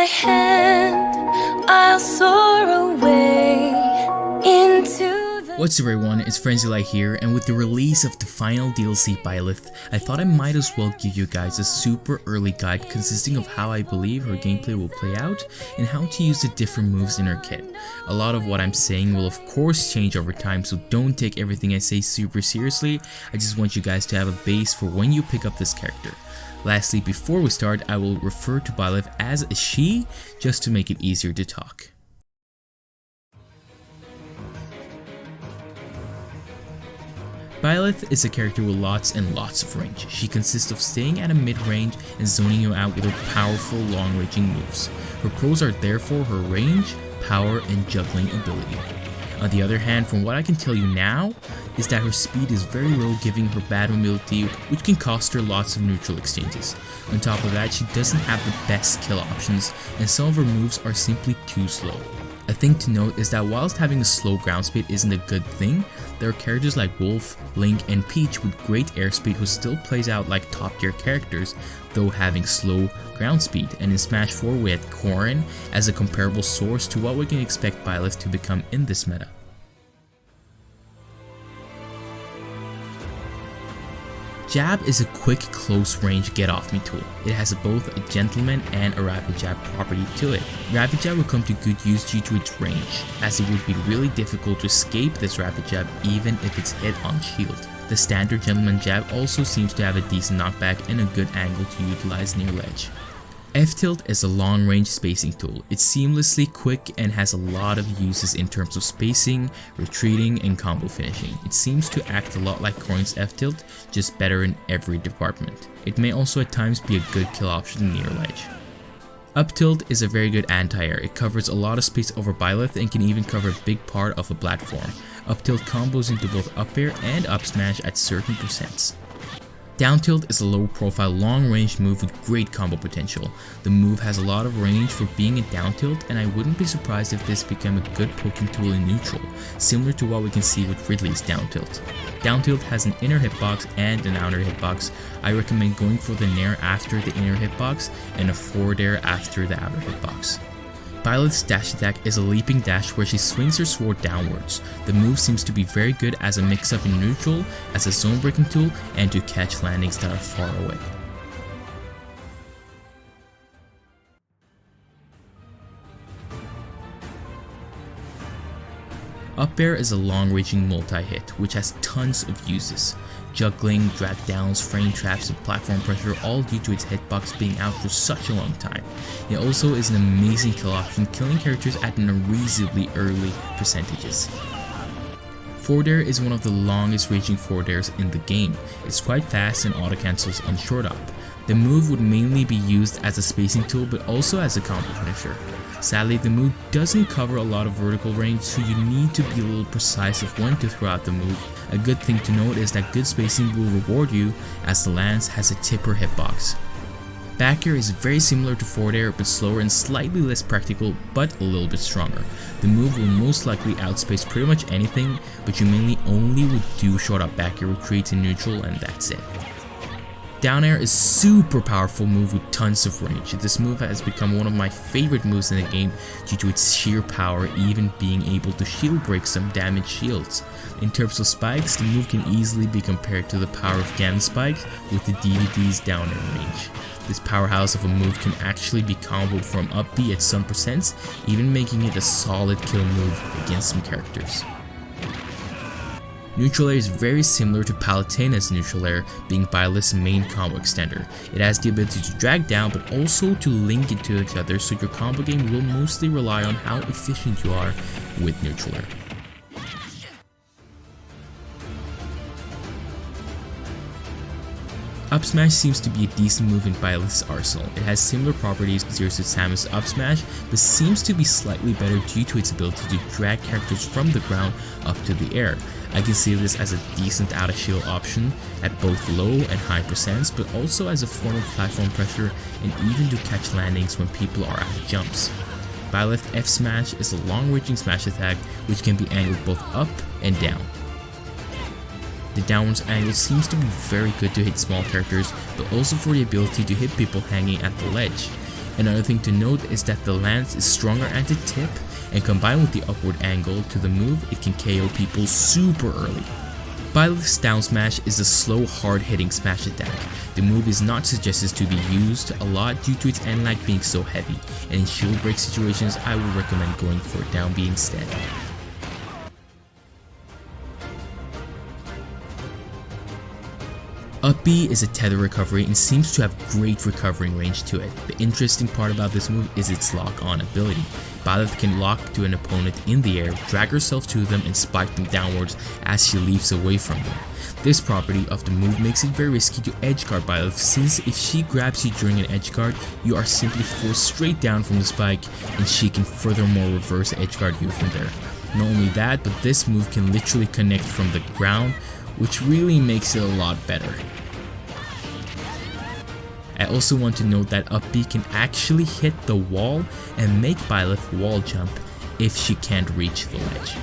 hand, I'll soar away into the... What's up everyone, it's Frenzylight here, and with the release of the final DLC Byleth, I thought I might as well give you guys a super early guide consisting of how I believe her gameplay will play out and how to use the different moves in her kit. A lot of what I'm saying will of course change over time, so don't take everything I say super seriously. I just want you guys to have a base for when you pick up this character. Lastly, before we start, I will refer to Byleth as a she, just to make it easier to talk. Byleth is a character with lots and lots of range. She consists of staying at a mid-range and zoning you out with her powerful long-ranging moves. Her pros are therefore her range, power, and juggling ability. On the other hand, from what I can tell you now, is that her speed is very low, giving her bad mobility, which can cost her lots of neutral exchanges. On top of that, she doesn't have the best kill options, and some of her moves are simply too slow. A thing to note is that whilst having a slow ground speed isn't a good thing, there are characters like Wolf, Link, and Peach with great airspeed who still plays out like top tier characters, though having slow ground speed, and in Smash 4 we had Corrin as a comparable source to what we can expect Byleth to become in this meta. Jab is a quick close range get off me tool. It has both a gentleman and a rapid jab property to it. Rapid jab will come to good use due to its range, as it would be really difficult to escape this rapid jab even if it's hit on shield. The standard gentleman jab also seems to have a decent knockback and a good angle to utilize near ledge. F-tilt is a long range spacing tool. It's seamlessly quick and has a lot of uses in terms of spacing, retreating, and combo finishing. It seems to act a lot like Corrin's F-tilt, just better in every department. It may also at times be a good kill option near ledge. Up tilt is a very good anti-air. It covers a lot of space over Byleth and can even cover a big part of a platform. Up tilt combos into both up air and up smash at certain percents. Down tilt is a low profile long range move with great combo potential. The move has a lot of range for being a down tilt, and I wouldn't be surprised if this became a good poking tool in neutral, similar to what we can see with Ridley's down tilt. Down tilt has an inner hitbox and an outer hitbox. I recommend going for the nair after the inner hitbox and a forward air after the outer hitbox. Byleth's dash attack is a leaping dash where she swings her sword downwards. The move seems to be very good as a mix-up in neutral, as a zone breaking tool, and to catch landings that are far away. Up air is a long-ranging multi-hit, which has tons of uses. Juggling, drag downs, frame traps, and platform pressure, all due to its hitbox being out for such a long time. It also is an amazing kill option, killing characters at unreasonably early percentages. Forward air is one of the longest ranging forward airs in the game. It's quite fast and auto cancels on short up. The move would mainly be used as a spacing tool, but also as a combo finisher. Sadly, the move doesn't cover a lot of vertical range, so you need to be a little precise of when to throw out the move. A good thing to note is that good spacing will reward you, as the lance has a tipper hitbox. Back air is very similar to forward air, but slower and slightly less practical, but a little bit stronger. The move will most likely outspace pretty much anything, but you mainly only would do short up back air retreats in neutral, and that's it. Down air is super powerful move with tons of range. This move has become one of my favorite moves in the game due to its sheer power, even being able to shield break some damaged shields. In terms of spikes, the move can easily be compared to the power of Gan spikes with the DVD's down air range. This powerhouse of a move can actually be comboed from up B at some percents, even making it a solid kill move against some characters. Neutral air is very similar to Palutena's neutral air, being Byleth's main combo extender. It has the ability to drag down, but also to link it to each other, so your combo game will mostly rely on how efficient you are with neutral air. Up smash seems to be a decent move in Byleth's arsenal. It has similar properties to Samus up smash, but seems to be slightly better due to its ability to drag characters from the ground up to the air. I can see this as a decent out of shield option at both low and high percents, but also as a form of platform pressure and even to catch landings when people are out of jumps. Byleth F smash is a long ranging smash attack which can be angled both up and down. The downwards angle seems to be very good to hit small characters, but also for the ability to hit people hanging at the ledge. Another thing to note is that the lance is stronger at the tip, and combined with the upward angle to the move, it can KO people super early. Byleth's down smash is a slow, hard-hitting smash attack. The move is not suggested to be used a lot due to its end lag being so heavy, and in shield break situations I would recommend going for down B instead. Up B is a tether recovery and seems to have great recovering range to it. The interesting part about this move is its lock-on ability. Byleth can lock to an opponent in the air, drag herself to them and spike them downwards as she leaps away from them. This property of the move makes it very risky to edgeguard Byleth, since if she grabs you during an edgeguard, you are simply forced straight down from the spike and she can furthermore reverse edgeguard you from there. Not only that, but this move can literally connect from the ground, which really makes it a lot better. I also want to note that up B can actually hit the wall and make Byleth wall jump if she can't reach the ledge.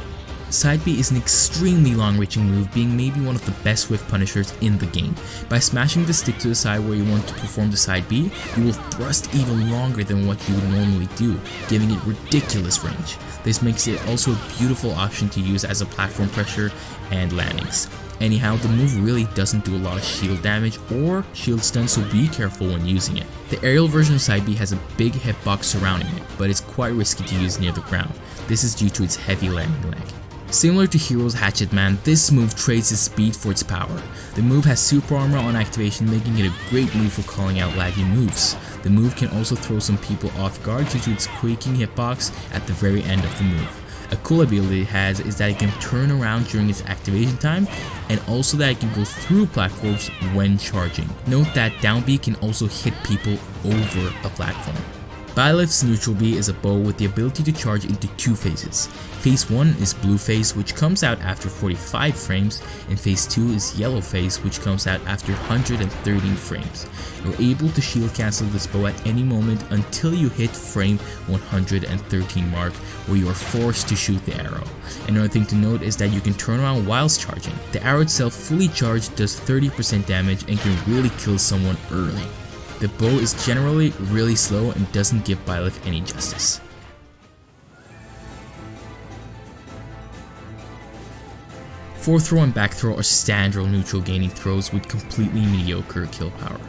Side B is an extremely long reaching move, being maybe one of the best whiff punishers in the game. By smashing the stick to the side where you want to perform the side B, you will thrust even longer than what you would normally do, giving it ridiculous range. This makes it also a beautiful option to use as a platform pressure and landings. Anyhow, the move really doesn't do a lot of shield damage or shield stun, so be careful when using it. The aerial version of side B has a big hitbox surrounding it, but it's quite risky to use near the ground. This is due to its heavy landing lag. Similar to Hero's Hatchet Man, this move trades its speed for its power. The move has super armor on activation, making it a great move for calling out laggy moves. The move can also throw some people off guard due to its quaking hitbox at the very end of the move. A cool ability it has is that it can turn around during its activation time, and also that it can go through platforms when charging. Note that down B can also hit people over a platform. Byleth's neutral B is a bow with the ability to charge into two phases. Phase 1 is blue phase, which comes out after 45 frames, and phase 2 is yellow phase, which comes out after 113 frames. You're able to shield cancel this bow at any moment until you hit frame 113 mark, where you are forced to shoot the arrow. Another thing to note is that you can turn around whilst charging. The arrow itself fully charged does 30% damage and can really kill someone early. The bow is generally really slow and doesn't give Byleth any justice. Forward throw and back throw are standard neutral gaining throws with completely mediocre kill power.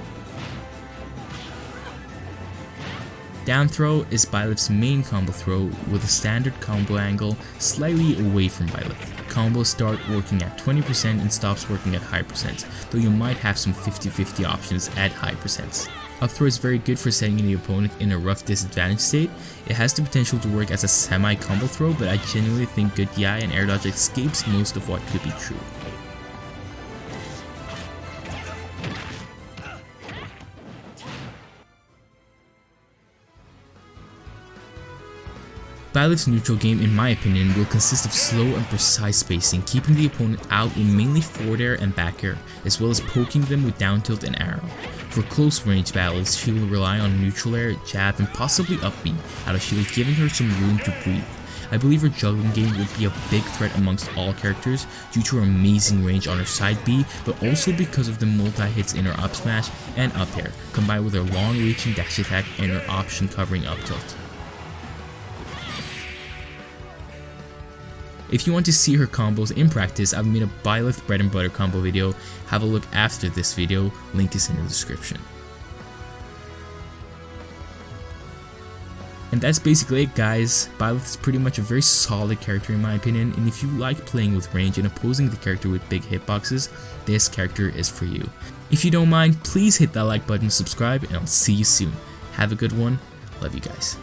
Down throw is Byleth's main combo throw with a standard combo angle slightly away from Byleth. Combos start working at 20% and stops working at high percent, though you might have some 50-50 options at high percents. Up throw is very good for setting the opponent in a rough disadvantage state. It has the potential to work as a semi-combo throw, but I genuinely think good DI and air dodge escapes most of what could be true. Byleth's neutral game, in my opinion, will consist of slow and precise spacing, keeping the opponent out in mainly forward air and back air, as well as poking them with down tilt and arrow. For close range battles, she will rely on neutral air, jab, and possibly up B out of shield, giving her some room to breathe. I believe her juggling game would be a big threat amongst all characters due to her amazing range on her side B, but also because of the multi-hits in her up smash and up air, combined with her long reaching dash attack and her option covering up tilt. If you want to see her combos in practice, I've made a Byleth bread and butter combo video. Have a look after this video, link is in the description. And that's basically it, guys. Byleth is pretty much a very solid character in my opinion, and if you like playing with range and opposing the character with big hitboxes, this character is for you. If you don't mind, please hit that like button, subscribe, and I'll see you soon. Have a good one. Love you guys.